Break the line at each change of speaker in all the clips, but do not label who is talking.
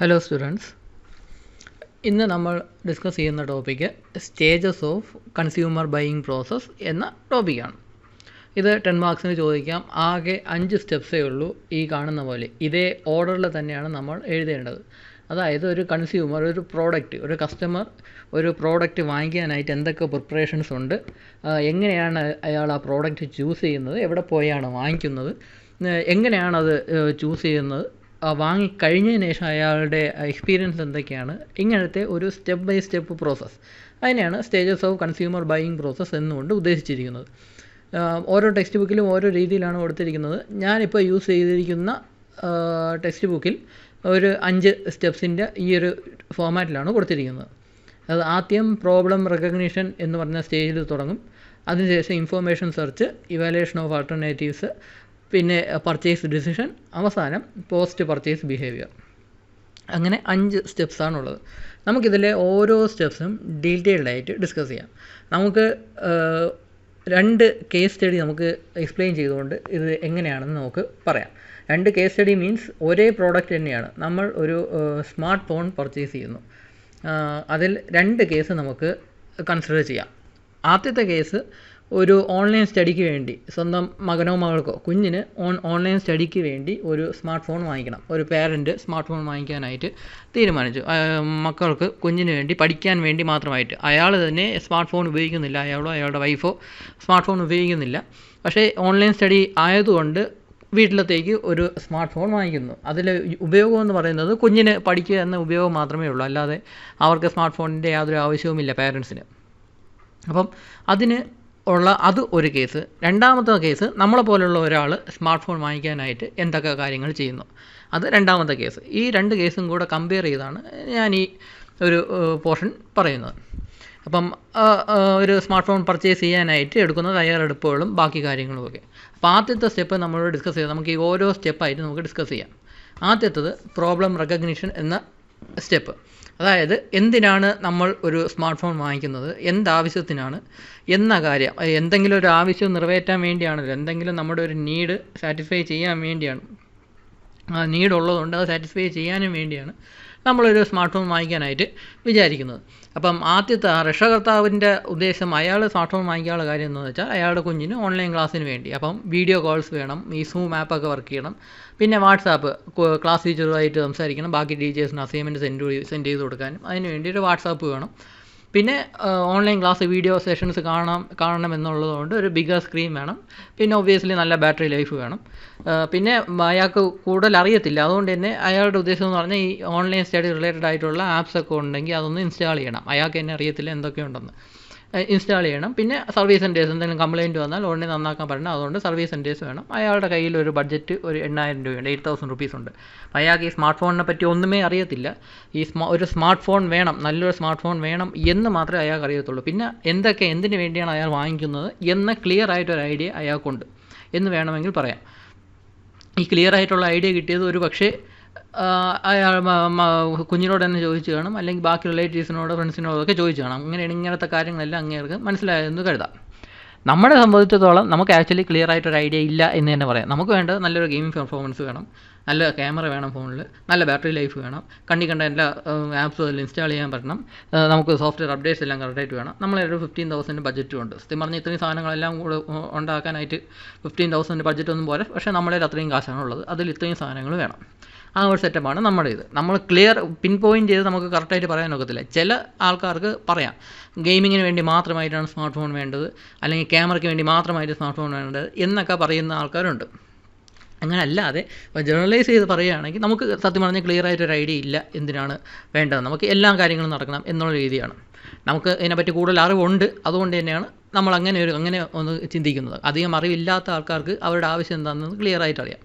Hello students, ഇന്ന് നമ്മൾ discuss ചെയ്യുന്ന topic stages of consumer buying process എന്ന ടോപ്പിക്കാണ്. ഇത് 10 മാർക്സിന് ചോദിക്കാം. ആകെ 5 സ്റ്റെപ്സേ ഉള്ളൂ. ഈ കാണുന്ന പോലെ ഇതേ ഓർഡറിൽ തന്നെയാണ് നമ്മൾ എഴുതേണ്ടത്. അതായത് ഒരു കൺസ്യൂമർ, ഒരു കസ്റ്റമർ ഒരു പ്രോഡക്റ്റ് വാങ്ങിക്കാനായിട്ട് എന്തൊക്കെ പ്രിപ്പറേഷൻസ് ഉണ്ട്, എങ്ങനെയാണ് അയാൾ ആ പ്രോഡക്റ്റ് ചൂസ് ചെയ്യുന്നത്, എവിടെ പോയാണ് വാങ്ങിക്കുന്നത്, എങ്ങനെയാണത് ചൂസ് ചെയ്യുന്നത്, വാങ്ങിക്കഴിഞ്ഞതിന് ശേഷം അയാളുടെ എക്സ്പീരിയൻസ് എന്തൊക്കെയാണ്, ഇങ്ങനത്തെ ഒരു സ്റ്റെപ്പ് ബൈ സ്റ്റെപ്പ് പ്രോസസ്സ്. അതിനെയാണ് stages of consumer buying process എന്നുകൊണ്ട് ഉദ്ദേശിച്ചിരിക്കുന്നത്. ഓരോ ടെക്സ്റ്റ് ബുക്കിലും ഓരോ രീതിയിലാണ് കൊടുത്തിരിക്കുന്നത്. ഞാനിപ്പോൾ യൂസ് ചെയ്തിരിക്കുന്ന ടെക്സ്റ്റ് ബുക്കിൽ ഒരു 5 സ്റ്റെപ്സിൻ്റെ ഈ ഒരു ഫോമാറ്റിലാണ് കൊടുത്തിരിക്കുന്നത്. അത് ആദ്യം പ്രോബ്ലം റെക്കഗ്നിഷൻ എന്ന് പറഞ്ഞ സ്റ്റേജിൽ തുടങ്ങും. അതിനുശേഷം information search, evaluation of alternatives, പിന്നെ പർച്ചേസ് ഡിസിഷൻ, അവസാനം പോസ്റ്റ് പർച്ചേസ് ബിഹേവിയർ. അങ്ങനെ 5 സ്റ്റെപ്സാണുള്ളത്. നമുക്കിതിലെ ഓരോ സ്റ്റെപ്സും ഡീറ്റെയിൽഡായിട്ട് ഡിസ്കസ് ചെയ്യാം. നമുക്ക് 2 കേസ് സ്റ്റഡി നമുക്ക് എക്സ്പ്ലെയിൻ ചെയ്തുകൊണ്ട് ഇത് എങ്ങനെയാണെന്ന് നമുക്ക് പറയാം. 2 കേസ് സ്റ്റഡി മീൻസ് ഒരേ പ്രോഡക്റ്റ് തന്നെയാണ്. നമ്മൾ ഒരു സ്മാർട്ട് ഫോൺ പർച്ചേസ് ചെയ്യുന്നു. അതിൽ 2 കേസ് നമുക്ക് കൺസിഡർ ചെയ്യാം. ആദ്യത്തെ കേസ് ഒരു ഓൺലൈൻ സ്റ്റഡിക്ക് വേണ്ടി, സ്വന്തം മകനോ മകൾക്കോ കുഞ്ഞിന് ഓൺലൈൻ സ്റ്റഡിക്ക് വേണ്ടി ഒരു സ്മാർട്ട് ഫോൺ വാങ്ങിക്കണം. ഒരു പേരൻറ്റ് സ്മാർട്ട് ഫോൺ വാങ്ങിക്കാനായിട്ട് തീരുമാനിച്ചു. മക്കൾക്ക്, കുഞ്ഞിന് വേണ്ടി, പഠിക്കാൻ വേണ്ടി മാത്രമായിട്ട്. അയാൾ തന്നെ സ്മാർട്ട് ഫോൺ ഉപയോഗിക്കുന്നില്ല, അയാളോ അയാളുടെ വൈഫോ സ്മാർട്ട് ഫോൺ ഉപയോഗിക്കുന്നില്ല. പക്ഷേ ഓൺലൈൻ സ്റ്റഡി ആയതുകൊണ്ട് വീട്ടിലത്തേക്ക് ഒരു സ്മാർട്ട് ഫോൺ വാങ്ങിക്കുന്നു. അതിൽ ഉപയോഗം എന്ന് പറയുന്നത് കുഞ്ഞിന് പഠിക്കുക എന്ന ഉപയോഗം മാത്രമേ ഉള്ളൂ, അല്ലാതെ അവർക്ക് സ്മാർട്ട് ഫോണിൻ്റെ യാതൊരു ആവശ്യവുമില്ല പേരൻസിന്. അപ്പം അതിന് ഉള്ള അത് ഒരു കേസ്. രണ്ടാമത്തെ കേസ്, നമ്മളെ പോലുള്ള ഒരാൾ സ്മാർട്ട് ഫോൺ വാങ്ങിക്കാനായിട്ട് എന്തൊക്കെ കാര്യങ്ങൾ ചെയ്യുന്നു, അത് രണ്ടാമത്തെ കേസ്. ഈ 2 കേസും കൂടെ കമ്പയർ ചെയ്താണ് ഞാൻ ഈ ഒരു പോർഷൻ പറയുന്നത്. അപ്പം ഒരു സ്മാർട്ട് ഫോൺ പർച്ചേസ് ചെയ്യാനായിട്ട് എടുക്കുന്ന തയ്യാറെടുപ്പുകളും ബാക്കി കാര്യങ്ങളുമൊക്കെ. അപ്പോൾ ആദ്യത്തെ സ്റ്റെപ്പ് നമ്മളോട് ഡിസ്കസ് ചെയ്യാം. നമുക്ക് ഈ ഓരോ സ്റ്റെപ്പായിട്ട് നമുക്ക് ഡിസ്കസ് ചെയ്യാം. ആദ്യത്തത് പ്രോബ്ലം റെക്കഗ്നിഷൻ എന്ന സ്റ്റെപ്പ്. അതായത് എന്തിനാണ് നമ്മൾ ഒരു സ്മാർട്ട് ഫോൺ വാങ്ങിക്കുന്നത്, എന്താവശ്യത്തിനാണ് എന്ന കാര്യം. എന്തെങ്കിലും ഒരു ആവശ്യം നിറവേറ്റാൻ വേണ്ടിയാണല്ലോ, എന്തെങ്കിലും നമ്മുടെ ഒരു നീഡ് സാറ്റിസ്ഫൈ ചെയ്യാൻ വേണ്ടിയാണ്. ആ നീഡ് ഉള്ളതുകൊണ്ട് അത് സാറ്റിസ്ഫൈ ചെയ്യാനും വേണ്ടിയാണ് നമ്മളൊരു സ്മാർട്ട് ഫോൺ വാങ്ങിക്കാനായിട്ട് വിചാരിക്കുന്നത്. അപ്പം ആദ്യത്തെ രക്ഷകർത്താവിൻ്റെ ഉദ്ദേശം, അയാൾ സ്മാർട്ട് ഫോൺ വാങ്ങിക്കാനുള്ള കാര്യം എന്താണെന്ന് വെച്ചാൽ അയാളുടെ കുഞ്ഞിന് ഓൺലൈൻ ക്ലാസ്സിന് വേണ്ടി. അപ്പം വീഡിയോ കോൾസ് വേണം, ഈ സൂം ആപ്പൊക്കെ വർക്ക് ചെയ്യണം, പിന്നെ വാട്സാപ്പ് ക്ലാസ് ടീച്ചറുമായിട്ട് സംസാരിക്കണം, ബാക്കി ടീച്ചേഴ്സിന് അസൈൻമെൻറ്റ് സെൻഡ് ചെയ്ത് കൊടുക്കാനും അതിന് വേണ്ടി ഒരു വാട്സാപ്പ് വേണം. പിന്നെ ഓൺലൈൻ ക്ലാസ് വീഡിയോ സെഷൻസ് കാണണം എന്നുള്ളതുകൊണ്ട് ഒരു ബിഗർ സ്ക്രീൻ വേണം. പിന്നെ ഒബ്വിയസ്ലി നല്ല ബാറ്ററി ലൈഫ് വേണം. പിന്നെ അയാൾക്ക് കൂടുതൽ അറിയത്തില്ല, അതുകൊണ്ട് തന്നെ അയാളുടെ ഉദ്ദേശം എന്ന് പറഞ്ഞാൽ ഈ ഓൺലൈൻ സ്റ്റഡി റിലേറ്റഡ് ആയിട്ടുള്ള ആപ്സൊക്കെ ഉണ്ടെങ്കിൽ അതൊന്ന് ഇൻസ്റ്റാൾ ചെയ്യണം. അയാൾക്ക് തന്നെ അറിയത്തില്ല എന്തൊക്കെയുണ്ടെന്ന്. ഇൻസ്റ്റാൾ ചെയ്യണം. പിന്നെ സർവീസ് സെൻറ്റേഴ്സ്, എന്തെങ്കിലും കംപ്ലയിൻറ്റ് വന്നാൽ ഉടനെ നന്നാക്കാൻ പറ്റണം, അതുകൊണ്ട് സർവീസ് സെൻറ്റേഴ്സ് വേണം. അയാളുടെ കയ്യിൽ ഒരു ബഡ്ജറ്റ് ഒരു 8000 രൂപയുണ്ട്, 8000 റുപ്പീസ് ഉണ്ട്. അയാൾക്ക് ഈ സ്മാർട്ട് ഫോണിനെ പറ്റി ഒന്നുമേ അറിയത്തില്ല. ഈ ഒരു സ്മാർട്ട് ഫോൺ വേണം, നല്ലൊരു സ്മാർട്ട് ഫോൺ വേണം എന്ന് മാത്രമേ അയാൾക്ക് അറിയത്തുള്ളൂ. പിന്നെ എന്തിനു വേണ്ടിയാണ് അയാൾ വാങ്ങിക്കുന്നത് എന്ന ക്ലിയർ ആയിട്ടൊരു ഐഡിയ അയാൾക്കുണ്ട് എന്ന് വേണമെങ്കിൽ പറയാം. ഈ ക്ലിയർ ആയിട്ടുള്ള ഐഡിയ കിട്ടിയത് ഒരു പക്ഷേ അയാൾ കുഞ്ഞിനോട് തന്നെ ചോദിച്ചു കാണും, അല്ലെങ്കിൽ ബാക്കി റിലേറ്റീവ്സിനോടോ ഫ്രണ്ട്സിനോടൊക്കെ ചോദിച്ചു കാണാം. അങ്ങനെയാണ് ഇങ്ങനത്തെ കാര്യങ്ങളെല്ലാം അങ്ങേർക്ക് മനസ്സിലായതെന്ന് കരുതാം. നമ്മളെ സംബന്ധിച്ചിടത്തോളം നമുക്ക് ആക്ച്വലി ക്ലിയർ ആയിട്ടൊരു ഐഡിയ ഇല്ല എന്ന് തന്നെ പറയാം. നമുക്ക് വേണ്ടത് നല്ലൊരു ഗെയിമിംഗ് പെർഫോമൻസ് വേണം, നല്ല ക്യാമറ വേണം ഫോണിൽ, നല്ല ബാറ്ററി ലൈഫ് വേണം, കണ്ട എല്ലാ ആപ്സും അതിൽ ഇൻസ്റ്റാൾ ചെയ്യാൻ പറ്റണം, നമുക്ക് സോഫ്റ്റ്വെയർ അപ്ഡേറ്റ്സ് എല്ലാം കറക്റ്റായിട്ട് വേണം. നമ്മളൊരു 15,000 ബഡ്ജറ്റും ഉണ്ട്. സത്യം പറഞ്ഞാൽ ഇത്രയും സാധനങ്ങളെല്ലാം കൂടെ ഉണ്ടാക്കാനായിട്ട് 15,000 ബഡ്ജറ്റൊന്നും പോലെ, പക്ഷേ നമ്മുടെ അത്രയും കാശാണ് ഉള്ളത്, അതിൽ ഇത്രയും സാധനങ്ങൾ വേണം. ആ ഒരു സെറ്റപ്പാണ് നമ്മുടെ ഇത്. നമ്മൾ ക്ലിയർ പിൻ പോയിൻ്റ് ചെയ്ത് നമുക്ക് കറക്റ്റായിട്ട് പറയാൻ ഒക്കത്തില്ല. ചില ആൾക്കാർക്ക് പറയാം ഗെയിമിങ്ങിന് വേണ്ടി മാത്രമായിട്ടാണ് സ്മാർട്ട് ഫോൺ വേണ്ടത്, അല്ലെങ്കിൽ ക്യാമറയ്ക്ക് വേണ്ടി മാത്രമായിട്ട് സ്മാർട്ട് ഫോൺ വേണ്ടത് എന്നൊക്കെ പറയുന്ന ആൾക്കാരുണ്ട്. അങ്ങനെ അല്ലാതെ ജനറലൈസ് ചെയ്ത് പറയുകയാണെങ്കിൽ നമുക്ക് സത്യം പറഞ്ഞാൽ ക്ലിയർ ആയിട്ടൊരു ഐഡിയ ഇല്ല എന്തിനാണ് വേണ്ടത്. നമുക്ക് എല്ലാ കാര്യങ്ങളും നടക്കണം എന്നുള്ള രീതിയാണ്. നമുക്ക് ഇതിനെപ്പറ്റി കൂടുതൽ അറിവുണ്ട്, അതുകൊണ്ട് തന്നെയാണ് നമ്മൾ അങ്ങനെ ഒന്ന് ചിന്തിക്കുന്നത്. അധികം അറിവില്ലാത്ത ആൾക്കാർക്ക് അവരുടെ ആവശ്യം എന്താണെന്ന് ക്ലിയർ ആയിട്ട് അറിയാം.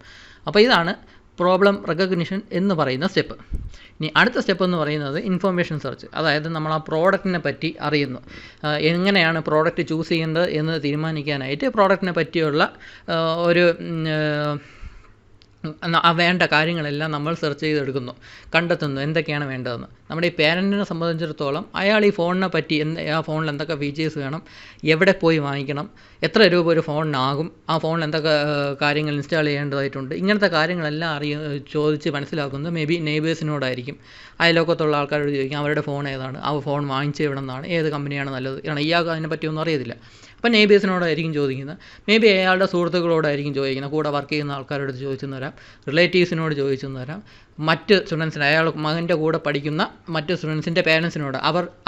അപ്പോൾ ഇതാണ് പ്രോബ്ലം റെക്കഗ്നിഷൻ എന്ന് പറയുന്ന സ്റ്റെപ്പ്. ഇനി അടുത്ത സ്റ്റെപ്പ് എന്ന് പറയുന്നത് ഇൻഫോർമേഷൻ സെർച്ച്. അതായത് നമ്മൾ ആ പ്രോഡക്റ്റിനെ പറ്റി അറിയുന്നു, എങ്ങനെയാണ് പ്രോഡക്റ്റ് ചൂസ് ചെയ്യേണ്ടത് എന്ന് തീരുമാനിക്കാനായിട്ട് പ്രോഡക്റ്റിനെ പറ്റിയുള്ള ഒരു വേണ്ട കാര്യങ്ങളെല്ലാം നമ്മൾ സെർച്ച് ചെയ്തെടുക്കുന്നു, കണ്ടെത്തുന്നു എന്തൊക്കെയാണ് വേണ്ടതെന്ന്. നമ്മുടെ ഈ പേരൻറ്റിനെ സംബന്ധിച്ചിടത്തോളം അയാൾ ഈ ഫോണിനെ പറ്റി ആ ഫോണിൽ എന്തൊക്കെ ഫീച്ചേഴ്സ് വേണം, എവിടെ പോയി വാങ്ങിക്കണം, എത്ര രൂപ ഒരു ഫോണിനാകും, ആ ഫോണിൽ എന്തൊക്കെ കാര്യങ്ങൾ ഇൻസ്റ്റാൾ ചെയ്യേണ്ടതായിട്ടുണ്ട്, ഇങ്ങനത്തെ കാര്യങ്ങളെല്ലാം ചോദിച്ച് മനസ്സിലാക്കുന്നത് മേ ബി നെയ്ബേഴ്സിനോടായിരിക്കും. അയൽവക്കത്തുള്ള ആൾക്കാരോട് ചോദിക്കും അവരുടെ ഫോൺ ഏതാണ്, ആ ഫോൺ വാങ്ങിച്ച് എവിടെ നിന്നാണ്, ഏത് കമ്പനിയാണ് നല്ലത്, കാരണം ഇയാൾക്ക് അതിനെ പറ്റിയൊന്നും അറിയത്തില്ല. അപ്പോൾ നെയ്ബേഴ്സിനോടായിരിക്കും ചോദിക്കുന്നത്, മേ ബി അയാളുടെ സുഹൃത്തുക്കളോടായിരിക്കും ചോദിക്കുന്നത്, കൂടെ വർക്ക് ചെയ്യുന്ന ആൾക്കാരോട് ചോദിച്ചെന്ന് വരാം, റിലേറ്റീവ്സിനോട് ചോദിച്ചെന്ന് വരാം, മറ്റ് സ്റ്റുഡൻസിന് അയാൾ മകൻ്റെ കൂടെ പഠിക്കുന്ന മറ്റ് സ്റ്റുഡൻസിൻ്റെ പേരൻസിനോട്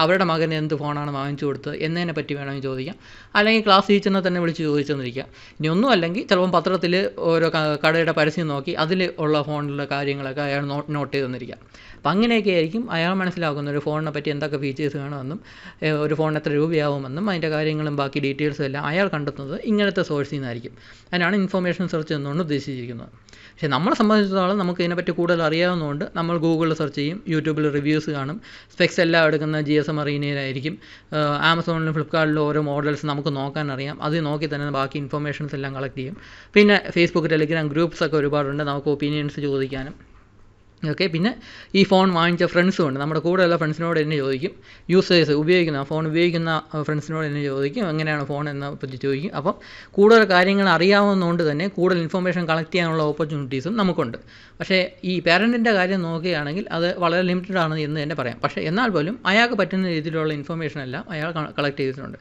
അവരുടെ മകന് എന്ത് ഫോണാണ് വാങ്ങിച്ചു കൊടുത്തത് എന്നതിനെ പറ്റി വേണമെങ്കിൽ ചോദിക്കാം. അല്ലെങ്കിൽ ക്ലാസ് ടീച്ചറിനെ തന്നെ വിളിച്ച് ചോദിച്ചെന്നിരിക്കാം. ഇനി ഒന്നും അല്ലെങ്കിൽ ചിലപ്പം പത്രത്തിൽ ഓരോ കടയുടെ പരസ്യം നോക്കി അതിൽ ഉള്ള ഫോണിലുള്ള കാര്യങ്ങളൊക്കെ അയാൾ നോട്ട് ചെയ്ത് തന്നിരിക്കാം. അപ്പം അങ്ങനെയൊക്കെ ആയിരിക്കും അയാൾ മനസ്സിലാക്കുന്ന ഒരു ഫോണിനെ പറ്റി എന്തൊക്കെ ഫീച്ചേഴ്സ് വേണമെന്നും ഒരു ഫോണിന് എത്ര രൂപയാവുമെന്നും അതിൻ്റെ കാര്യങ്ങളും ബാക്കി ഡീറ്റെയിൽസും എല്ലാം അയാൾ കണ്ടെത്തുന്നത് ഇങ്ങനത്തെ സോഴ്സിൽ നിന്നായിരിക്കും. അതിനാണ് ഇൻഫർമേഷൻ സെർച്ച് എന്നുകൊണ്ട് ഉദ്ദേശിച്ചിരിക്കുന്നത്. പക്ഷേ നമ്മളെ സംബന്ധിച്ചിടത്തോളം നമുക്ക് ഇതിനെപ്പറ്റി കൂടുതൽ അറിയാവുന്നതുകൊണ്ട് നമ്മൾ ഗൂഗിളിൽ സെർച്ച് ചെയ്യും, യൂട്യൂബിൽ റിവ്യൂസ് കാണും, സ്പെക്സ് എല്ലാം എടുക്കുന്ന GSM അറീനയിലായിരിക്കും, ആമസോണിലും ഫ്ലിപ്കാർട്ടിലും ഓരോ മോഡൽസ് നമുക്ക് നോക്കാൻ അറിയാം, അത് നോക്കി തന്നെ ബാക്കി ഇൻഫർമേഷൻസ് എല്ലാം കളക്ട് ചെയ്യും. പിന്നെ ഫേസ്ബുക്ക്, ടെലിഗ്രാം ഗ്രൂപ്പ്സ് ഒക്കെ ഒരുപാടുണ്ട്, നമുക്ക് ഒപ്പീനിയൻസ് ചോദിക്കാനും. ഓക്കെ, പിന്നെ ഈ ഫോൺ വാങ്ങിച്ച ഫ്രണ്ട്സും ഉണ്ട്, നമ്മുടെ കൂടെയുള്ള ഫ്രണ്ട്സിനോട് എന്നെ ചോദിക്കും, യൂസേഴ്സ് ഫോൺ ഉപയോഗിക്കുന്ന ഫ്രണ്ട്സിനോട് എന്നെ ചോദിക്കും എങ്ങനെയാണ് ഫോൺ എന്നെ പറ്റി ചോദിക്കും. അപ്പം കൂടുതൽ കാര്യങ്ങൾ അറിയാവുന്നതുകൊണ്ട് തന്നെ കൂടുതൽ ഇൻഫർമേഷൻ കളക്ട് ചെയ്യാനുള്ള ഓപ്പർച്യൂണിറ്റീസും നമുക്കുണ്ട്. പക്ഷേ ഈ പാരൻറ്റിൻ്റെ കാര്യം നോക്കുകയാണെങ്കിൽ അത് വളരെ ലിമിറ്റഡ് ആണ് എന്ന് തന്നെ പറയാം. പക്ഷേ എന്നാൽ പോലും അയാൾക്ക് പറ്റുന്ന രീതിയിലുള്ള ഇൻഫർമേഷൻ എല്ലാം അയാൾ കളക്ട് ചെയ്തിട്ടുണ്ട്.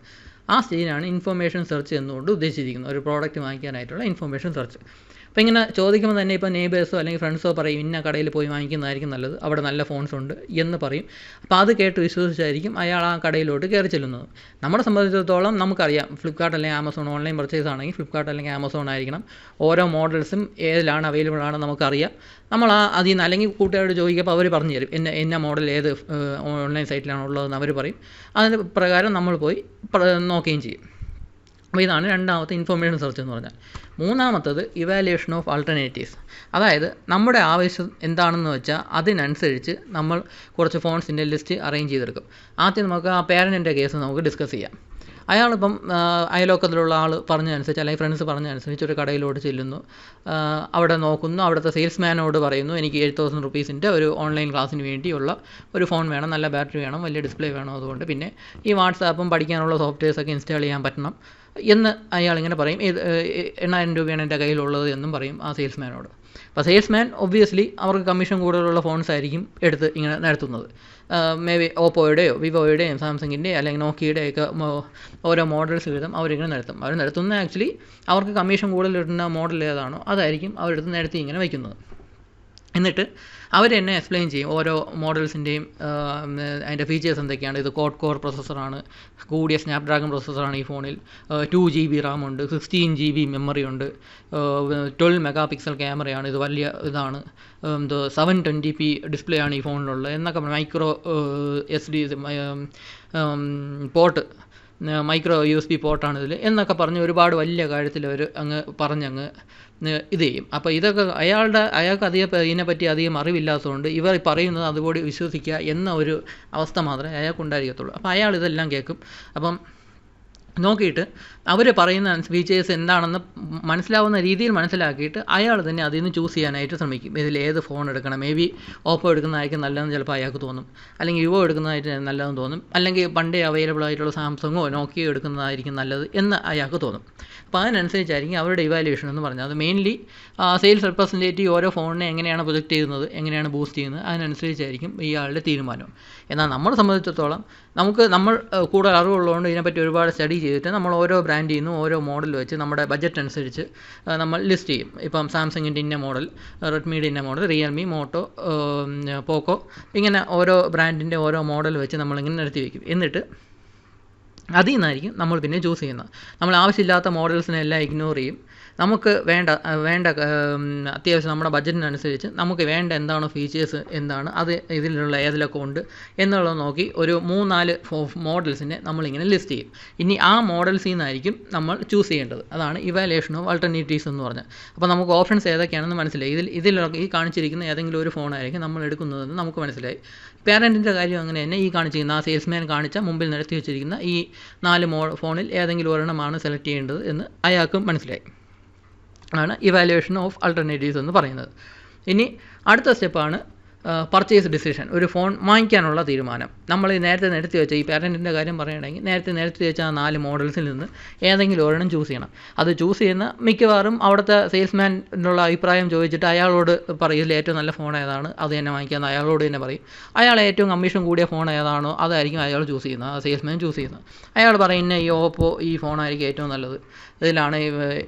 ആ സ്റ്റേജിനാണ് ഇൻഫർമേഷൻ സെർച്ച് എന്നുകൊണ്ട് ഉദ്ദേശിച്ചിരിക്കുന്നത്, ഒരു പ്രോഡക്റ്റ് വാങ്ങിക്കാനായിട്ടുള്ള ഇൻഫർമേഷൻ സെർച്ച്. അപ്പോൾ ഇങ്ങനെ ചോദിക്കുമ്പോൾ തന്നെ ഇപ്പോൾ നെയ്ബേഴ്സോ അല്ലെങ്കിൽ ഫ്രണ്ട്സോ പറയും ഇന്ന കടയിൽ പോയി വാങ്ങിക്കുന്നതായിരിക്കും നല്ലത്, അവിടെ നല്ല ഫോൺസ് ഉണ്ട് എന്ന് പറയും. അപ്പോൾ അത് കേട്ട് വിശ്വസിച്ചായിരിക്കും അയാൾ ആ കടയിലോട്ട് കയറി ചെല്ലുന്നത്. നമ്മളെ സംബന്ധിച്ചിടത്തോളം നമുക്കറിയാം, ഫ്ലിപ്കാർട്ട് അല്ലെങ്കിൽ ആമസോൺ ഓൺലൈൻ പർച്ചേസ് ആണെങ്കിൽ ഫ്ലിപ്കാർട്ട് അല്ലെങ്കിൽ ആമസോൺ ആയിരിക്കണം, ഓരോ മോഡൽസും ഏതിലാണ് അവൈലബിൾ ആണ് നമുക്കറിയാം. നമ്മൾ അതിൽ നിന്ന് അല്ലെങ്കിൽ കൂട്ടുകാരോട് ചോദിക്കുമ്പോൾ അവർ പറഞ്ഞു തരും എന്ന മോഡൽ ഏത് ഓൺലൈൻ സൈറ്റിലാണ് ഉള്ളതെന്ന് അവർ പറയും. അതിന് പ്രകാരം നമ്മൾ പോയി നോക്കുകയും ചെയ്യും. അപ്പോൾ ഇതാണ് രണ്ടാമത്തെ ഇൻഫർമേഷൻ സെർച്ച് എന്ന് പറഞ്ഞാൽ. മൂന്നാമത്തത് ഇവാലുവേഷൻ ഓഫ് ആൾട്ടർനേറ്റീവ്സ്. അതായത് നമ്മുടെ ആവശ്യം എന്താണെന്ന് വെച്ചാൽ അതിനനുസരിച്ച് നമ്മൾ കുറച്ച് ഫോൺസിൻ്റെ ലിസ്റ്റ് അറേഞ്ച് ചെയ്തെടുക്കും. ആദ്യം നമുക്ക് ആ പേരൻറ്റിൻ്റെ കേസ് നമുക്ക് ഡിസ്കസ് ചെയ്യാം. അയാളിപ്പം അയൽവക്കത്തിലുള്ള ആൾ പറഞ്ഞതനുസരിച്ച് അല്ലെങ്കിൽ ഫ്രണ്ട്സ് പറഞ്ഞതനുസരിച്ച് ഒരു കടയിലോട്ട് ചെല്ലുന്നു, അവിടെ നോക്കുന്നു, അവിടുത്തെ സെയിൽസ്മാനോട് പറയുന്നു എനിക്ക് 8,000 റുപ്പീസിൻ്റെ ഒരു ഓൺലൈൻ ക്ലാസ്സിന് വേണ്ടിയുള്ള ഒരു ഫോൺ വേണം, നല്ല ബാറ്ററി വേണം, വലിയ ഡിസ്പ്ലേ വേണം, അതുകൊണ്ട് പിന്നെ ഈ വാട്സാപ്പും പഠിക്കാനുള്ള സോഫ്റ്റ്വെയർസൊക്കെ ഇൻസ്റ്റാൾ ചെയ്യാൻ പറ്റണം എന്ന് അയാളിങ്ങനെ പറയും. 8,000 രൂപയാണ് എൻ്റെ കയ്യിലുള്ളത് എന്നും പറയും ആ സെയിൽസ്മാനോട്. അപ്പോൾ സെയിൽസ്മാൻ ഒബ്വിയസ്ലി അവർക്ക് കമ്മീഷൻ കൂടുതലുള്ള ഫോൺസ് ആയിരിക്കും എടുത്ത് ഇങ്ങനെ നടത്തുന്നത്. മേ ബി ഓപ്പോയുടെയോ വിവോയുടെയും സാംസങ്ങിൻ്റെയും അല്ലെങ്കിൽ നോക്കിയുടെയൊക്കെ ഓരോ മോഡൽസ് വീതം അവരിങ്ങനെ നടത്തും. അവർ നടത്തുന്നത് ആക്ച്വലി അവർക്ക് കമ്മീഷൻ കൂടുതൽ കിട്ടുന്ന മോഡൽ ഏതാണോ അതായിരിക്കും അവരെടുത്ത് നടത്തി ഇങ്ങനെ വയ്ക്കുന്നത്. എന്നിട്ട് അവർ തന്നെ എക്സ്പ്ലെയിൻ ചെയ്യും ഓരോ മോഡൽസിൻ്റെയും അതിൻ്റെ ഫീച്ചേഴ്സ് എന്തൊക്കെയാണ്. ഇത് കോഡ് കോർ പ്രൊസസ്സറാണ്, കൂടിയ സ്നാപ്ഡ്രാഗൺ പ്രൊസസ്സറാണ് ഈ ഫോണിൽ, 2 GB റാം ഉണ്ട്, 16 GB മെമ്മറി ഉണ്ട്, 12 മെഗാ പിക്സൽ ക്യാമറയാണ്, ഇത് വലിയ ഇതാണ്, 720p ഡിസ്പ്ലേ ആണ് ഈ ഫോണിലുള്ളത് എന്നൊക്കെ micro SD port, micro USB പോർട്ടാണ് ഇതിൽ എന്നൊക്കെ പറഞ്ഞ് ഒരുപാട് വലിയ കാര്യത്തിൽ അവർ പറഞ്ഞങ്ങ് ഇത് ചെയ്യും. അപ്പോൾ ഇതൊക്കെ അയാൾക്ക് ഇതിനെപ്പറ്റി അധികം അറിവില്ലാത്തതുകൊണ്ട് ഇവർ പറയുന്നത് അതുപോലെ വിശ്വസിക്കുക എന്ന ഒരു അവസ്ഥ മാത്രമേ അയാൾക്കുണ്ടായിരിക്കത്തുള്ളൂ. അപ്പോൾ അയാൾ ഇതെല്ലാം കേൾക്കും. അപ്പം നോക്കിയിട്ട് അവർ പറയുന്ന ഫീച്ചേഴ്സ് എന്താണെന്ന് മനസ്സിലാവുന്ന രീതിയിൽ മനസ്സിലാക്കിയിട്ട് അയാൾ തന്നെ അതിൽ നിന്ന് ചൂസ് ചെയ്യാനായിട്ട് ശ്രമിക്കും. ഇതിൽ ഏത് ഫോൺ എടുക്കണം, മേ ബി ഓപ്പോ എടുക്കുന്നതായിരിക്കും നല്ലതെന്ന് ചിലപ്പോൾ അയാൾക്ക് തോന്നും, അല്ലെങ്കിൽ വിവോ എടുക്കുന്നതായിട്ട് നല്ലതെന്ന് തോന്നും, അല്ലെങ്കിൽ പണ്ടേ അവൈലബിൾ ആയിട്ടുള്ള സാംസങ്ങോ നോക്കിയോ എടുക്കുന്നതായിരിക്കും നല്ലത് എന്ന് അയാൾക്ക് തോന്നും. അപ്പോൾ അതിനനുസരിച്ചായിരിക്കും അവരുടെ ഇവാലുവേഷൻ എന്ന് പറഞ്ഞാൽ. അത് മെയിൻലി സെയിൽസ് റെപ്രസെൻറ്റേറ്റീവ് ഓരോ ഫോണിനെ എങ്ങനെയാണ് പ്രൊജക്റ്റ് ചെയ്യുന്നത്, എങ്ങനെയാണ് ബൂസ്റ്റ് ചെയ്യുന്നത്, അതിനനുസരിച്ചായിരിക്കും ഇയാളുടെ തീരുമാനം. എന്നാൽ നമ്മളെ സംബന്ധിച്ചിടത്തോളം നമ്മൾ കൂടുതൽ അറിവുള്ളതുകൊണ്ട് ഇതിനെപ്പറ്റി ഒരുപാട് സ്റ്റഡി ചെയ്തിട്ട് നമ്മൾ ഓരോ ബ്രാൻഡിൽ നിന്നും ഓരോ മോഡൽ വെച്ച് നമ്മുടെ ബഡ്ജറ്റ് അനുസരിച്ച് നമ്മൾ ലിസ്റ്റ് ചെയ്യും. ഇപ്പം സാംസങ്ങിൻ്റെ ഇന്ന മോഡൽ, റെഡ്മിയുടെ ഇന്ന മോഡൽ, റിയൽമി, മോട്ടോ, പോക്കോ, ഇങ്ങനെ ഓരോ ബ്രാൻഡിൻ്റെ ഓരോ മോഡൽ വെച്ച് നമ്മളിങ്ങനെ നിരത്തി വയ്ക്കും. എന്നിട്ട് അതിൽ നിന്നായിരിക്കും നമ്മൾ പിന്നെ ചൂസ് ചെയ്യുന്നത്. നമ്മൾ ആവശ്യമില്ലാത്ത മോഡൽസിനെല്ലാം ഇഗ്നോർ ചെയ്യും. നമുക്ക് വേണ്ട അത്യാവശ്യം നമ്മുടെ ബഡ്ജറ്റിനനുസരിച്ച് നമുക്ക് വേണ്ട എന്താണോ ഫീച്ചേഴ്സ് എന്താണ് അത് ഇതിലുള്ള ഏതിലൊക്കെ ഉണ്ട് എന്നുള്ളത് നോക്കി ഒരു 3-4 മോഡൽസിനെ നമ്മളിങ്ങനെ ലിസ്റ്റ് ചെയ്യും. ഇനി ആ മോഡൽസിൽ നിന്നായിരിക്കും നമ്മൾ ചൂസ് ചെയ്യേണ്ടത്. അതാണ് ഇവാലുവേഷൻ ഓഫ് ആൾട്ടർനേറ്റീവ്സ് എന്ന് പറഞ്ഞാൽ. അപ്പോൾ നമുക്ക് ഓപ്ഷൻസ് ഏതൊക്കെയാണെന്ന് മനസ്സിലായി. ഇതിലൊക്കെ ഈ കാണിച്ചിരിക്കുന്ന ഏതെങ്കിലും ഒരു ഫോണായിരിക്കും നമ്മൾ എടുക്കുന്നതെന്ന് നമുക്ക് മനസ്സിലായി. പേരൻറ്റിൻ്റെ കാര്യം അങ്ങനെ തന്നെ ഈ കാണിച്ചിരിക്കുന്ന ആ സെയിൽസ്മാൻ കാണിച്ച മുമ്പിൽ നിരത്തി വെച്ചിരിക്കുന്ന ഈ 4 ഫോണിൽ ഏതെങ്കിലും ഒരെണ്ണമാണ് സെലക്ട് ചെയ്യേണ്ടത് എന്ന് അയാൾക്കും മനസ്സിലായി. ആണ് ഇവാലുവേഷൻ ഓഫ് ആൾട്ടർനേറ്റീവ്സ് എന്ന് പറയുന്നത്. ഇനി അടുത്ത സ്റ്റെപ്പാണ് പർച്ചേസ് ഡിസിഷൻ. ഒരു ഫോൺ വാങ്ങിക്കാനുള്ള തീരുമാനം. നമ്മൾ നേരത്തെ നിരത്തി വെച്ച ഈ പാരൻറ്റിൻ്റെ കാര്യം പറയുകയാണെങ്കിൽ നേരത്തെ നിരത്തി വെച്ച ആ 4 മോഡൽസിൽ നിന്ന് ഏതെങ്കിലും ഒരെണ്ണം ചൂസ് ചെയ്യണം. അത് ചൂസ് ചെയ്യുന്ന മിക്കവാറും അവിടുത്തെ സെയിൽസ്മാനുള്ള അഭിപ്രായം ചോദിച്ചിട്ട് അയാളോട് പറയും ഇതിൽ ഏറ്റവും നല്ല ഫോൺ ഏതാണ് അത് തന്നെ വാങ്ങിക്കാമെന്ന് അയാളോട് തന്നെ പറയും. അയാൾ ഏറ്റവും കമ്മീഷൻ കൂടിയ ഫോൺ ഏതാണോ അതായിരിക്കും അയാൾ ചൂസ് ചെയ്യുന്നത്, ആ സെയിൽസ്മാൻ ചൂസ് ചെയ്യുന്നത്. അയാൾ പറയുന്ന ഈ ഓപ്പോ ഈ ഫോണായിരിക്കും ഏറ്റവും നല്ലത്, ഇതിലാണ്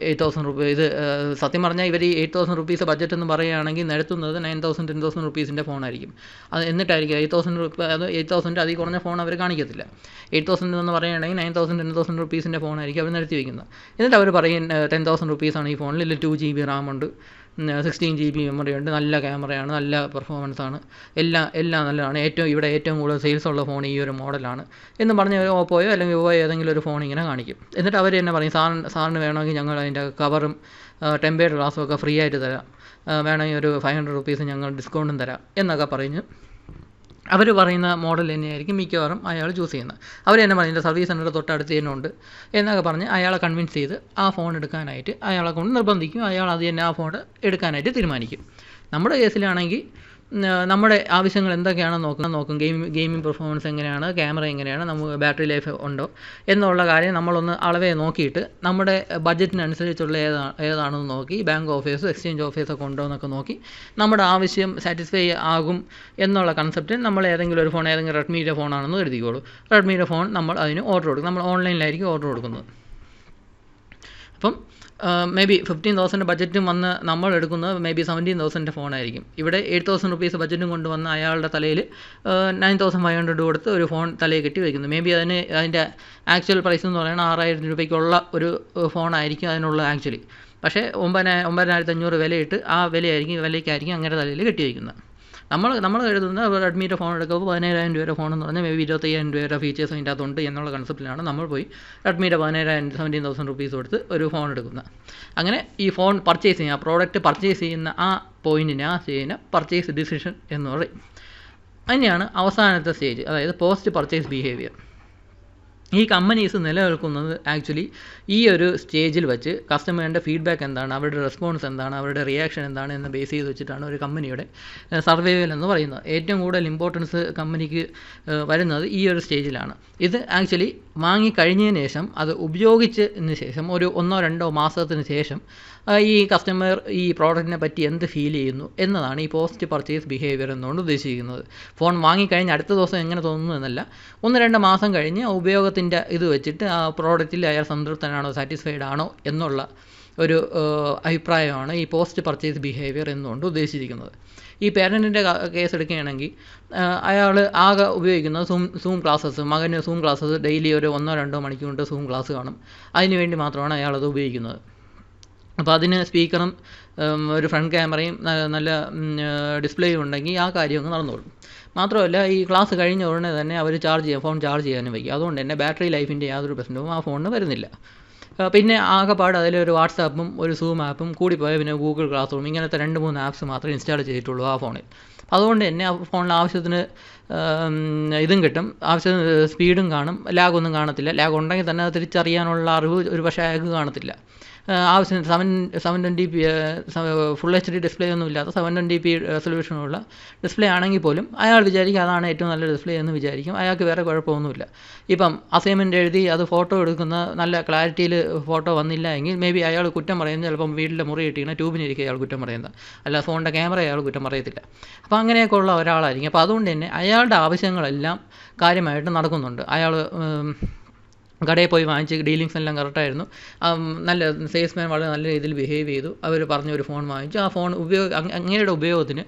8,000 രൂപ. ഇത് സത്യം പറഞ്ഞാൽ ഇവർ ഈ 8,000 റുപ്പീസ് ബഡ്ജറ്റ് എന്ന് പറയുകയാണെങ്കിൽ നിരത്തുന്നത് 9,000 10,000 റുപ്പീസിൻ്റെ ഫോണായിരിക്കും. അത് എന്നിട്ടായിരിക്കും 8,000 രൂപ, അത് 8,000 അതിൽ കുറഞ്ഞ ഫോൺ അവർ കാണിക്കത്തില്ല. 8,000 എന്ന് പറയുകയാണെങ്കിൽ 9,000 10,000 റുപ്പീസിൻ്റെ ഫോണായിരിക്കും അവർ നിരത്തി വയ്ക്കുന്നത്. എന്നിട്ട് അവർ പറയും 10,000 റുപ്പീസാണ് ഈ ഫോണിൽ, ഇതിൽ 2 GB റാം ഉണ്ട്, 16 GB മെമ്മറി ഉണ്ട്, നല്ല ക്യാമറയാണ്, നല്ല പെർഫോമൻസ് ആണ്, എല്ലാം നല്ലതാണ്, ഇവിടെ ഏറ്റവും കൂടുതൽ സെയിൽസ് ഉള്ള ഫോൺ ഈ ഒരു മോഡലാണ് എന്ന് പറഞ്ഞ് ഓപ്പോയോ അല്ലെങ്കിൽ വിവോയോ ഏതെങ്കിലും ഒരു ഫോൺ ഇങ്ങനെ കാണിക്കും. എന്നിട്ട് അവർ തന്നെ പറയും സാറിന് വേണമെങ്കിൽ ഞങ്ങൾ അതിൻ്റെ കവറും ടെമ്പേർഡ് ഗ്ലാസും ഒക്കെ ഫ്രീ ആയിട്ട് തരാം, വേണമെങ്കിൽ ഒരു 500 റുപ്പീസ് ഞങ്ങൾ ഡിസ്കൗണ്ടും തരാം എന്നൊക്കെ പറഞ്ഞ് അവർ പറയുന്ന മോഡൽ തന്നെയായിരിക്കും മിക്കവാറും അയാൾ ചൂസ് ചെയ്യുന്നത്. അവർ തന്നെ പറയുന്നത് സർവീസ് സെൻ്റർ തൊട്ടടുത്ത് തന്നെ ഉണ്ട് എന്നൊക്കെ പറഞ്ഞ് അയാളെ കൺവിൻസ് ചെയ്ത് ആ ഫോൺ എടുക്കാനായിട്ട് അയാളെ കൊണ്ട് നിർബന്ധിക്കും. അയാൾ അത് തന്നെ ആ ഫോൺ എടുക്കാനായിട്ട് തീരുമാനിക്കും. നമ്മുടെ കേസിലാണെങ്കിൽ നമ്മുടെ ആവശ്യങ്ങൾ എന്തൊക്കെയാണെന്ന് നോക്കും. ഗെയിമിംഗ് പെർഫോമൻസ് എങ്ങനെയാണ്, ക്യാമറ എങ്ങനെയാണ്, നമുക്ക് ബാറ്ററി ലൈഫ് ഉണ്ടോ എന്നുള്ള കാര്യം നമ്മളൊന്ന് അളവേ നോക്കിയിട്ട് നമ്മുടെ ബഡ്ജറ്റിനനുസരിച്ചുള്ള ഏതാണെന്ന് നോക്കി, ബാങ്ക് ഓഫേഴ്സ് എക്സ്ചേഞ്ച് ഓഫേഴ്സൊക്കെ ഉണ്ടോ എന്നൊക്കെ നോക്കി നമ്മുടെ ആവശ്യം സാറ്റിസ്ഫൈ ആകും എന്നുള്ള കൺസെപ്റ്റിൽ നമ്മൾ ഏതെങ്കിലും ഒരു ഫോൺ, ഏതെങ്കിലും റെഡ്മിയുടെ ഫോണാണെന്ന് കരുതിക്കോളൂ. റെഡ്മിയുടെ ഫോൺ നമ്മൾ അതിന് ഓർഡർ കൊടുക്കും. നമ്മൾ ഓൺലൈനിലായിരിക്കും ഓർഡർ കൊടുക്കുന്നത്. അപ്പം മേ ബി 15,000 ബഡ്ജറ്റും വന്ന് നമ്മൾ എടുക്കുന്നത് മേ ബി 17,000 ഫോണായിരിക്കും. ഇവിടെ 8,000 റുപ്പീസ് ബഡ്ജറ്റും കൊണ്ടുവന്ന് അയാളുടെ തലയിൽ 9,500 കൊടുത്ത് ഒരു ഫോൺ തലയിൽ കെട്ടി വയ്ക്കുന്നു. മേ ബി അതിൻ്റെ ആക്ച്വൽ പ്രൈസ് എന്ന് പറയുന്നത് 6,000 രൂപയ്ക്കുള്ള ഒരു ഫോണായിരിക്കും അതിനുള്ള ആക്ച്വലി. പക്ഷേ 9,500 വിലയിട്ട് ആ വിലയ്ക്കായിരിക്കും അങ്ങനെ തലയിൽ കെട്ടി വയ്ക്കുന്നത്. നമ്മൾ എഴുതുന്ന റെഡ്മിയുടെ ഫോൺ എടുക്കുമ്പോൾ 15,000 രൂപയുടെ ഫോൺ എന്ന് പറഞ്ഞാൽ മേ ബി 25,000 രൂപയുടെ ഫീച്ചേഴ്സ് അതിൻ്റെ അകത്തുണ്ട് എന്നുള്ള കൺസെപ്റ്റിലാണ് നമ്മൾ പോയി റെഡ്മിയുടെ 17,000 റുപ്പീസ് കൊടുത്ത് ഒരു ഫോൺ എടുക്കുന്നത്. അങ്ങനെ ഈ ഫോൺ പർച്ചേസ് ചെയ്യുന്ന ആ പ്രോഡക്റ്റ് പർച്ചേസ് ചെയ്യുന്ന ആ പോയിൻറ്റിനെ ആ സ്റ്റേജിനെ പർച്ചേസ് ഡിസിഷൻ എന്ന് പറയും. അതിനെയാണ് അവസാനത്തെ സ്റ്റേജ്, അതായത് പോസ്റ്റ് പർച്ചേസ് ബിഹേവിയർ. ഈ കമ്പനീസ് നിലനിൽക്കുന്നത് ആക്ച്വലി ഈ ഒരു സ്റ്റേജിൽ വെച്ച് കസ്റ്റമറിൻ്റെ ഫീഡ്ബാക്ക് എന്താണ്, അവരുടെ റെസ്പോൺസ് എന്താണ്, അവരുടെ റിയാക്ഷൻ എന്താണ് എന്ന് ബേസ് ചെയ്ത് വെച്ചിട്ടാണ് ഒരു കമ്പനിയുടെ സർവൈവൽ എന്ന് പറയുന്നത്. ഏറ്റവും കൂടുതൽ ഇമ്പോർട്ടൻസ് കമ്പനിക്ക് വരുന്നത് ഈ ഒരു സ്റ്റേജിലാണ്. ഇത് ആക്ച്വലി വാങ്ങിക്കഴിഞ്ഞതിന് ശേഷം അത് ഉപയോഗിച്ചതിന് ശേഷം ഒരു 1-2 മാസത്തിന് ശേഷം ഈ കസ്റ്റമർ ഈ പ്രോഡക്റ്റിനെ പറ്റി എന്ത് ഫീൽ ചെയ്യുന്നു എന്നതാണ് ഈ പോസ്റ്റ് പർച്ചേസ് ബിഹേവിയർ എന്നുകൊണ്ട് ഉദ്ദേശിക്കുന്നത്. ഫോൺ വാങ്ങിക്കഴിഞ്ഞ് അടുത്ത ദിവസം എങ്ങനെ തോന്നുന്നു എന്നല്ല, 1-2 മാസം കഴിഞ്ഞ് ഉപയോഗത്തിൻ്റെ ഇത് വെച്ചിട്ട് ആ പ്രോഡക്റ്റിൽ അയാൾ സംതൃപ്തനാണോ, സാറ്റിസ്ഫൈഡ് ആണോ എന്നുള്ള ഒരു അഭിപ്രായമാണ് ഈ പോസ്റ്റ് പർച്ചേസ് ബിഹേവിയർ എന്നുകൊണ്ട് ഉദ്ദേശിച്ചിരിക്കുന്നത്. ഈ പേരൻറ്റിൻ്റെ കേസ് എടുക്കുകയാണെങ്കിൽ അയാൾ ആകെ ഉപയോഗിക്കുന്നത് സൂം ക്ലാസ്സസ്, മകന് സൂം ക്ലാസ്സസ് ഡെയിലി ഒരു 1-2 മണിക്കൂറിൻ്റെ സൂം ക്ലാസ് കാണും. അതിന് വേണ്ടി മാത്രമാണ് അയാളത് ഉപയോഗിക്കുന്നത്. അപ്പോൾ അതിന് സ്പീക്കറും ഒരു ഫ്രണ്ട് ക്യാമറയും നല്ല ഡിസ്പ്ലേയും ഉണ്ടെങ്കിൽ ആ കാര്യം അങ്ങ് നടന്നോളും. മാത്രമല്ല ഈ ക്ലാസ് കഴിഞ്ഞ ഉടനെ തന്നെ അവർ ഫോൺ ചാർജ് ചെയ്യാനും വയ്ക്കും. അതുകൊണ്ട് തന്നെ ബാറ്ററി ലൈഫിൻ്റെ യാതൊരു പ്രശ്നവും ആ ഫോണിന് വരുന്നില്ല. പിന്നെ ആകെപ്പാട് അതിലൊരു വാട്സാപ്പും ഒരു സൂം ആപ്പും കൂടിപ്പോയ പിന്നെ ഗൂഗിൾ ക്ലാസ് റൂം ഇങ്ങനത്തെ 2-3 ആപ്സ് മാത്രമേ ഇൻസ്റ്റാൾ ചെയ്തിട്ടുള്ളൂ ആ ഫോണിൽ. അതുകൊണ്ട് തന്നെ ആ ഫോണിൽ ആവശ്യത്തിന് ഇതും കിട്ടും, ആവശ്യത്തിന് സ്പീഡും കാണും, ലാഗൊന്നും കാണത്തില്ല. ലാഗ് ഉണ്ടെങ്കിൽ തന്നെ അത് തിരിച്ചറിയാനുള്ള അറിവ് ഒരു പക്ഷേ അയാൾക്ക് കാണത്തില്ല. ആവശ്യത്തിന് 720p ഫുൾ HD ഡിസ്പ്ലേ ഒന്നും ഇല്ലാത്ത 720p റെസൊല്യൂഷനുള്ള ഡിസ്പ്ലേ ആണെങ്കിൽ പോലും അയാൾ വിചാരിക്കും അതാണ് ഏറ്റവും നല്ല ഡിസ്പ്ലേ എന്ന് വിചാരിക്കും. അയാൾക്ക് വേറെ കുഴപ്പമൊന്നുമില്ല. ഇപ്പം അസൈൻമെൻറ്റ് എഴുതി അത് ഫോട്ടോ എടുക്കുന്ന നല്ല ക്ലാരിറ്റിയിൽ ഫോട്ടോ വന്നില്ല എങ്കിൽ മേ ബി അയാൾ കുറ്റം പറയുന്നത് ചിലപ്പം വീട്ടിലെ മുറി കിട്ടിയാണ് ട്യൂബിനിരിക്കുക അയാൾ കുറ്റം പറയുന്നത്, അല്ല ഫോണിൻ്റെ ക്യാമറ അയാൾ കുറ്റം പറയത്തില്ല. അപ്പോൾ അങ്ങനെയൊക്കെ ഉള്ള ഒരാളായിരിക്കും. അപ്പോൾ അതുകൊണ്ട് തന്നെ അയാളുടെ ആവശ്യങ്ങളെല്ലാം കാര്യമായിട്ട് നടക്കുന്നുണ്ട്. അയാൾ കടയിൽ പോയി വാങ്ങിച്ച് ഡീലിങ്സ് എല്ലാം കറക്റ്റായിരുന്നു, നല്ല സെയിൽസ്മാൻ വളരെ നല്ല രീതിയിൽ ബിഹേവ് ചെയ്തു, അവർ പറഞ്ഞൊരു ഫോൺ വാങ്ങിച്ചു. ആ ഫോൺ അങ്ങനെയുടെ ഉപയോഗത്തിന്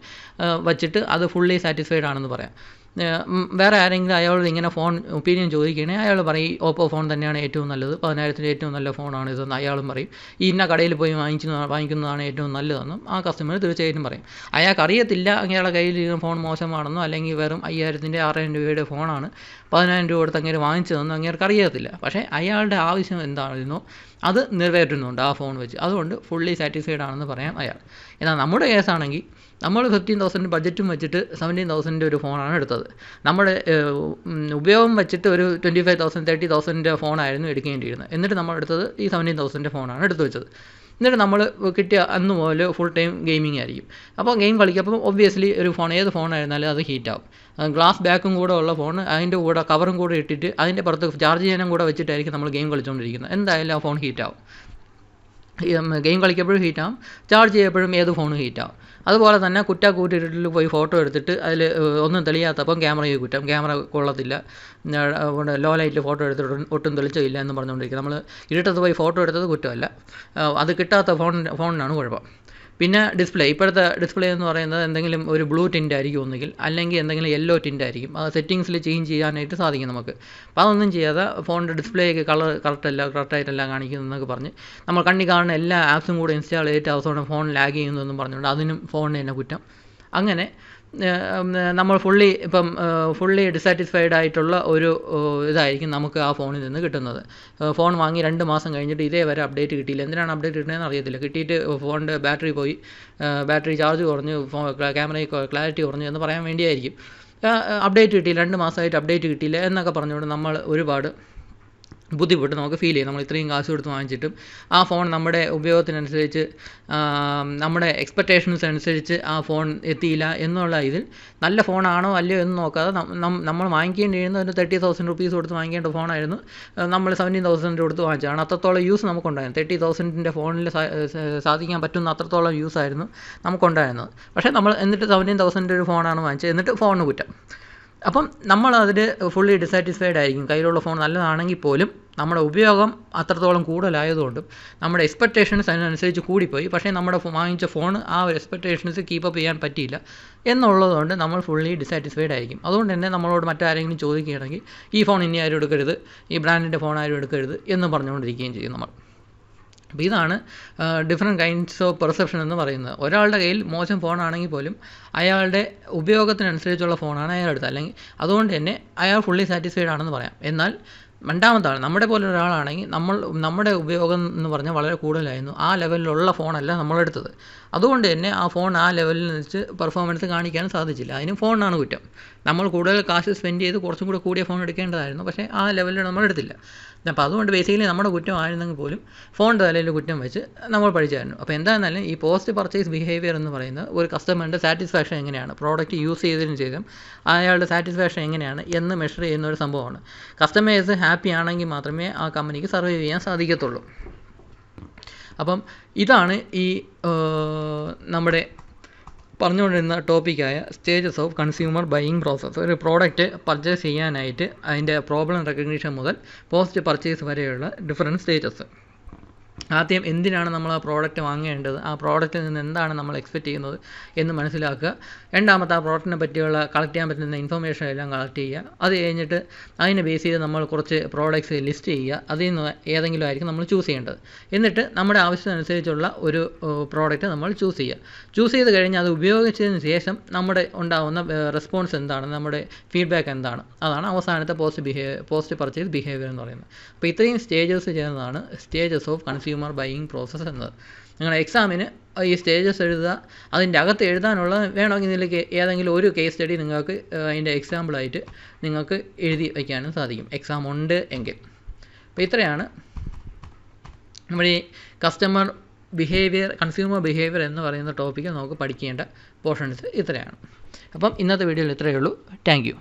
വച്ചിട്ട് അത് ഫുള്ളി സാറ്റിസ്ഫൈഡ് ആണെന്ന് പറയാം. വേറെ ആരെങ്കിലും അയാളോട് ഇങ്ങനെ ഫോൺ ഒപ്പീനിയൻ ചോദിക്കുകയാണെങ്കിൽ അയാൾ പറയും ഓപ്പോ ഫോൺ തന്നെയാണ് ഏറ്റവും നല്ലത്, 10,000 ഏറ്റവും നല്ല ഫോണാണ് ഇതെന്ന് അയാളും പറയും. ഈ ഇന്ന കടയിൽ പോയി വാങ്ങിക്കുന്നതാണ് ഏറ്റവും നല്ലതെന്നും ആ കസ്റ്റമർ തീർച്ചയായിട്ടും പറയും. അയാൾക്ക് അറിയത്തില്ല അയാളുടെ കയ്യിൽ ഫോൺ മോശമാണെന്നോ അല്ലെങ്കിൽ വെറും 5,000 6,000 രൂപയുടെ ഫോണാണ് 10,000 രൂപ കൊടുത്ത് അങ്ങനെ വാങ്ങിച്ചതെന്നോ അങ്ങേർക്ക് അറിയത്തില്ല. പക്ഷേ അയാളുടെ ആവശ്യം എന്താണെന്നോ അത് നിറവേറ്റുന്നുണ്ട് ആ ഫോൺ വെച്ച്. അതുകൊണ്ട് ഫുള്ളി സാറ്റിസ്ഫൈഡ് ആണെന്ന് പറയാം അയാൾ. എന്നാൽ നമ്മുടെ കേസാണെങ്കിൽ നമ്മൾ 15,000 ബഡ്ജറ്റും വെച്ചിട്ട് 17,000 ഒരു ഫോണാണ് എടുത്തത്. നമ്മുടെ ഉപയോഗം വെച്ചിട്ട് ഒരു 25,000 30,000 ഫോണായിരുന്നു എടുക്കേണ്ടിയിരുന്നത്. എന്നിട്ട് നമ്മൾ എടുത്തത് ഈ 17,000 ഫോണാണ് എടുത്തു വെച്ചത്. എന്നിട്ട് നമ്മൾ കിട്ടിയ അന്ന് മുതൽ ഫുൾ ടൈം ഗെയിമിംഗ് ആയിരിക്കും. അപ്പോൾ ഗെയിം കളിക്കുമ്പോൾ ഒബ്വിയസ്ലി ഒരു ഫോൺ ഏത് ഫോണായിരുന്നാലും അത് ഹീറ്റാവും. ഗ്ലാസ് ബാക്കും കൂടെ ഉള്ള ഫോൺ അതിൻ്റെ കൂടെ കവറും കൂടെ ഇട്ടിട്ട് അതിൻ്റെ പുറത്ത് ചാർജ് ചെയ്യാനും കൂടെ വെച്ചിട്ടായിരിക്കും നമ്മൾ ഗെയിം കളിച്ചുകൊണ്ടിരിക്കുന്നത്. എന്തായാലും ആ ഫോൺ ഹീറ്റാവും. ഗെയിം കളിക്കുമ്പോഴും ഹീറ്റാവും, ചാർജ് ചെയ്യുമ്പോഴും ഏത് ഫോണും ഹീറ്റാവും. അതുപോലെ തന്നെ കൂട്ടിട്ടിൽ പോയി ഫോട്ടോ എടുത്തിട്ട് അതിൽ ഒന്നും തെളിയാത്തപ്പം ക്യാമറയെ കുറ്റം, ക്യാമറ കൊള്ളത്തില്ല, ലോ ലൈറ്റിൽ ഫോട്ടോ എടുത്തിട്ട് ഒട്ടും തെളിച്ചമില്ല എന്ന് പറഞ്ഞുകൊണ്ടിരിക്കുക. നമ്മൾ ഇരുട്ടത്ത് പോയി ഫോട്ടോ എടുത്തത് കുറ്റമല്ല, അത് കിട്ടാത്ത ഫോണിനാണ് കുഴപ്പം. പിന്നെ ഇപ്പോഴത്തെ ഡിസ്പ്ലേ എന്ന് പറയുന്നത് എന്തെങ്കിലും ഒരു ബ്ലൂ ടിൻ്റ് ആയിരിക്കും ഒന്നുകിൽ, അല്ലെങ്കിൽ എന്തെങ്കിലും യെല്ലോ ടിൻ്റ് ആയിരിക്കും. അത് സെറ്റിങ്സിൽ ചേഞ്ച് ചെയ്യാനായിട്ട് സാധിക്കും നമുക്ക്. അപ്പോൾ അതൊന്നും ചെയ്യാതെ ഫോണിൻ്റെ ഡിസ്പ്ലേക്ക് കളർ കറക്റ്റായിട്ടല്ല കാണിക്കുന്നതെന്നൊക്കെ പറഞ്ഞ് നമ്മൾ കണ്ണി കാണുന്ന എല്ലാ ആപ്സും കൂടെ ഇൻസ്റ്റാൾ ചെയ്തിട്ട് അവസാനം ഫോൺ ലാഗ് ചെയ്യുന്നതെന്നും പറഞ്ഞുകൊണ്ട് അതിനും ഫോണിന് തന്നെ കുറ്റം. അങ്ങനെ നമ്മൾ ഫുള്ളി ഡിസാറ്റിസ്ഫൈഡ് ആയിട്ടുള്ള ഒരു ഇതായിരിക്കും നമുക്ക് ആ ഫോണിൽ നിന്ന് കിട്ടുന്നത്. ഫോൺ വാങ്ങി 2 മാസം കഴിഞ്ഞിട്ട് ഇതേവരെ അപ്ഡേറ്റ് കിട്ടിയില്ല. എന്തിനാണ് അപ്ഡേറ്റ് കിട്ടുന്നതെന്ന് അറിയത്തില്ല. കിട്ടിയിട്ട് ഫോണിൻ്റെ ബാറ്ററി പോയി, ബാറ്ററി ചാർജ് കുറഞ്ഞു, ക്യാമറയിൽ ക്ലാരിറ്റി കുറഞ്ഞു എന്ന് പറയാൻ വേണ്ടിയായിരിക്കും. അപ്ഡേറ്റ് കിട്ടിയില്ല, 2 മാസമായിട്ട് അപ്ഡേറ്റ് കിട്ടിയില്ല എന്നൊക്കെ പറഞ്ഞുകൊണ്ട് നമ്മൾ ഒരുപാട് ബുദ്ധിമുട്ട് നമുക്ക് ഫീൽ ചെയ്യും. നമ്മൾ ഇത്രയും കാശ് കൊടുത്ത് വാങ്ങിച്ചിട്ടും ആ ഫോൺ നമ്മുടെ ഉപയോഗത്തിനനുസരിച്ച്, നമ്മുടെ എക്സ്പെക്റ്റേഷൻസ് അനുസരിച്ച് ആ ഫോൺ എത്തിയില്ല എന്നുള്ള ഇതിൽ നല്ല ഫോണാണോ അല്ലയോ എന്ന് നോക്കാതെ നമ്മൾ വാങ്ങിക്കേണ്ടിയിരുന്ന ഒരു 30,000 റുപ്പീസ് കൊടുത്ത് വാങ്ങിക്കേണ്ട ഫോണായിരുന്നു നമ്മൾ 17,000 കൊടുത്ത് വാങ്ങിച്ചതാണ്. അത്രത്തോളം യൂസ് നമുക്കുണ്ടായിരുന്നു. 30,000 ഫോണിൽ സാധിക്കാൻ പറ്റുന്ന അത്രത്തോളം യൂസായിരുന്നു നമുക്കുണ്ടായിരുന്നത്. പക്ഷേ നമ്മൾ എന്നിട്ട് 17,000 ഒരു ഫോണാണ് വാങ്ങിച്ചത്, എന്നിട്ട് ഫോണിന് കുറ്റം. അപ്പം നമ്മളതിൽ ഫുള്ളി ഡിസാറ്റിസ്ഫൈഡ് ആയിരിക്കും. കയ്യിലുള്ള ഫോൺ നല്ലതാണെങ്കിൽ പോലും നമ്മുടെ ഉപയോഗം അത്രത്തോളം കൂടുതലായതുകൊണ്ടും നമ്മുടെ എക്സ്പെക്റ്റേഷൻസ് അതിനനുസരിച്ച് കൂടിപ്പോയി. പക്ഷേ നമ്മുടെ വാങ്ങിച്ച ഫോൺ ആ ഒരു എക്സ്പെക്റ്റേഷൻസ് കീപ്പപ്പ് ചെയ്യാൻ പറ്റിയില്ല എന്നുള്ളതുകൊണ്ട് നമ്മൾ ഫുള്ളി ഡിസാറ്റിസ്ഫൈഡ് ആയിരിക്കും. അതുകൊണ്ട് തന്നെ നമ്മളോട് മറ്റാരെങ്കിലും ചോദിക്കുകയാണെങ്കിൽ ഈ ഫോൺ ഇനി ആരും എടുക്കരുത്, ഈ ബ്രാൻഡിൻ്റെ ഫോൺ ആരും എടുക്കരുത് എന്ന് പറഞ്ഞുകൊണ്ടിരിക്കുകയും ചെയ്യും നമ്മൾ. അപ്പോൾ ഇതാണ് ഡിഫറെൻറ്റ് കൈൻഡ്സ് ഓഫ് പെർസെപ്ഷൻ എന്ന് പറയുന്നത്. ഒരാളുടെ കയ്യിൽ മോശം ഫോണാണെങ്കിൽ പോലും അയാളുടെ ഉപയോഗത്തിനനുസരിച്ചുള്ള ഫോണാണ് അയാളെടുത്തത്, അല്ലെങ്കിൽ അതുകൊണ്ട് തന്നെ അയാൾ ഫുള്ളി സാറ്റിസ്ഫൈഡ് ആണെന്ന് പറയാം. എന്നാൽ രണ്ടാമത്താണ് നമ്മുടെ പോലെ ഒരാളാണെങ്കിൽ നമ്മുടെ ഉപയോഗം എന്ന് പറഞ്ഞാൽ വളരെ കൂടുതലായിരുന്നു, ആ ലെവലിലുള്ള ഫോണല്ല നമ്മളെടുത്തത്. അതുകൊണ്ട് തന്നെ ആ ഫോൺ ആ ലെവലിൽ വെച്ച് പെർഫോമൻസ് കാണിക്കാൻ സാധിച്ചില്ല. അതിന് ഫോണിനാണ് കുറ്റം. നമ്മൾ കൂടുതൽ കാശ് സ്പെൻഡ് ചെയ്ത് കുറച്ചും കൂടെ കൂടിയ ഫോൺ എടുക്കേണ്ടതായിരുന്നു, പക്ഷേ ആ ലെവലിൽ നമ്മൾ എടുത്തില്ല. അപ്പോൾ അതുകൊണ്ട് ബേസിക്കലി നമ്മുടെ കുറ്റം ആയിരുന്നെങ്കിൽ പോലും ഫോണിൻ്റെ തലയിൽ കുറ്റം വെച്ച് നമ്മൾ പഠിച്ചായിരുന്നു. അപ്പോൾ എന്താണെന്നാലും ഈ പോസ്റ്റ് പർച്ചേസ് ബിഹേവിയർ എന്ന് പറയുന്നത് ഒരു കസ്റ്റമറിൻ്റെ സാറ്റിസ്ഫാക്ഷൻ എങ്ങനെയാണ്, പ്രോഡക്റ്റ് യൂസ് ചെയ്തതിന് ശേഷം അയാളുടെ സാറ്റിസ്ഫാക്ഷൻ എങ്ങനെയാണ് എന്ന് മെഷർ ചെയ്യുന്ന ഒരു സംഭവമാണ്. കസ്റ്റമേഴ്സ് ഹാപ്പി ആണെങ്കിൽ മാത്രമേ ആ കമ്പനിക്ക് സർവൈവ് ചെയ്യാൻ സാധിക്കത്തുള്ളൂ. അപ്പം ഇതാണ് ഈ നമ്മുടെ പറഞ്ഞുകൊണ്ടിരുന്ന ടോപ്പിക്കായ stages of consumer buying process. ഒരു പ്രോഡക്റ്റ് പർച്ചേസ് ചെയ്യാനായിട്ട് അതിൻ്റെ പ്രോബ്ലം റെക്കഗ്നീഷൻ മുതൽ പോസ്റ്റ് പർച്ചേസ് വരെയുള്ള ഡിഫറെൻറ്റ് സ്റ്റേജസ്. ആദ്യം എന്തിനാണ് നമ്മൾ ആ പ്രോഡക്റ്റ് വാങ്ങേണ്ടത്, ആ പ്രോഡക്റ്റിൽ നിന്ന് എന്താണ് നമ്മൾ എക്സ്പെക്റ്റ് ചെയ്യുന്നത് എന്ന് മനസ്സിലാക്കുക. രണ്ടാമത്തെ ആ പ്രോഡക്റ്റിനെ പറ്റിയുള്ള കളക്ട് ചെയ്യാൻ പറ്റുന്ന ഇൻഫർമേഷൻ എല്ലാം കളക്ട് ചെയ്യുക. അത് കഴിഞ്ഞിട്ട് അതിനെ ബേസ് ചെയ്ത് നമ്മൾ കുറച്ച് പ്രോഡക്റ്റ്സ് ലിസ്റ്റ് ചെയ്യുക. അതിൽ നിന്ന് ഏതെങ്കിലും ആയിരിക്കും നമ്മൾ ചൂസ് ചെയ്യേണ്ടത്. എന്നിട്ട് നമ്മുടെ ആവശ്യത്തിനനുസരിച്ചുള്ള ഒരു പ്രോഡക്റ്റ് നമ്മൾ ചൂസ് ചെയ്യുക. ചൂസ് ചെയ്ത് കഴിഞ്ഞാൽ അത് ഉപയോഗിച്ചതിന് ശേഷം നമ്മുടെ ഉണ്ടാകുന്ന റെസ്പോൺസ് എന്താണ്, നമ്മുടെ ഫീഡ്ബാക്ക് എന്താണ്, അതാണ് അവസാനത്തെ പോസ്റ്റ് പർച്ചേസ് ബിഹേവിയർ എന്ന് പറയുന്നത്. അപ്പോൾ ഇത്രയും സ്റ്റേജസ് ചേർന്നതാണ് stages of consumer buying process എന്നത്. നിങ്ങൾ എക്സാമിന് ഈ സ്റ്റേജസ് എഴുതുക, അതിൻ്റെ അകത്ത് എഴുതാനുള്ള വേണമെങ്കിൽ ഇതിലേക്ക് ഏതെങ്കിലും ഒരു കേസ് സ്റ്റഡി നിങ്ങൾക്ക് അതിൻ്റെ എക്സാമ്പിളായിട്ട് നിങ്ങൾക്ക് എഴുതി വയ്ക്കാനും സാധിക്കും, എക്സാം ഉണ്ട് എങ്കിൽ. അപ്പോൾ ഇത്രയാണ് നമ്മൾ ഈ കൺസ്യൂമർ ബിഹേവിയർ എന്ന് പറയുന്ന ടോപ്പിക്ക് നമുക്ക് പഠിക്കേണ്ട പോർഷൻസ് ഇത്രയാണ്. അപ്പം ഇന്നത്തെ വീഡിയോയിൽ ഇത്രയേ ഉള്ളൂ. Thank you.